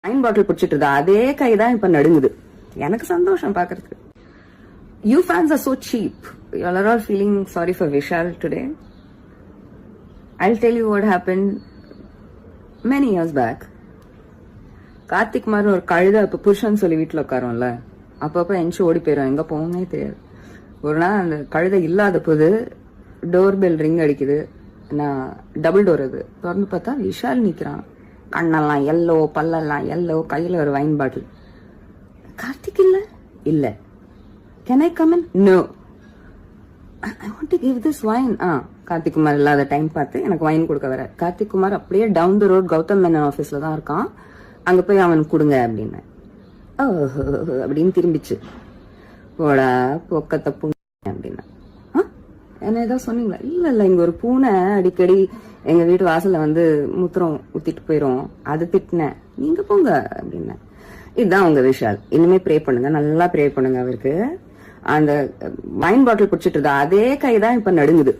Wine பாட்டில் பிடிச்சிட்டு இருந்தா அதே கைதான் இப்ப நடுங்குது. எனக்கு சந்தோஷம் பாக்குறதுக்கு. You fans are so cheap. You all are all feeling sorry for Vishal today. I'll tell you what happened many years back. Karthik மாதிரி ஒரு கழுதை இப்ப புருஷன் சொல்லி வீட்டுல உட்காரும்ல, அப்பப்ப எஞ்சி ஓடி போயிடும், எங்க போகவே தெரியாது. ஒரு நாள் அந்த கழுதை இல்லாத போது டோர் பெல் ரிங் அடிக்குது. நான் டபுள் டோர் அது திறந்து பார்த்தா விஷால் நிக்கிறான். கண்ணெல்லாம் எல்லோ, பல்லெல்லாம் எல்லோ, கையில ஒரு வைன் பாட்டில். கார்த்திக் இல்ல இல்ல. Can I come in? No. I want to give this wine. Karthik Kumar இல்லாத டைம் பார்த்து எனக்கு வைன் கொடுக்க வர. கார்த்திக் குமார் அப்படியே down the road Gautham Menon ஆபீஸ்ல தான் இருக்கான். அங்க போய் அவனுக்கு கொடுங்க அப்படின்னு. அப்படின்னு திரும்பிச்சு. போடா பொக்கத்தை பூனை அப்படின்னா. என்ன ஏதாவது சொன்னீங்களா? இல்ல இல்ல, இங்க ஒரு பூனை அடிக்கடி எங்க வீட்டு வாசல்ல வந்து மூத்திரம் ஊத்திட்டு போயிரும், அது திட்டினேன், நீங்க போங்க அப்படின்னு. இதுதான் உங்க விஷால். இனிமே ப்ரே பண்ணுங்க, நல்லா ப்ரே பண்ணுங்க அவருக்கு. அந்த வைன் பாட்டில் குடிச்சிட்டு இருந்தா அதே கைதான் இப்ப நடுங்குது.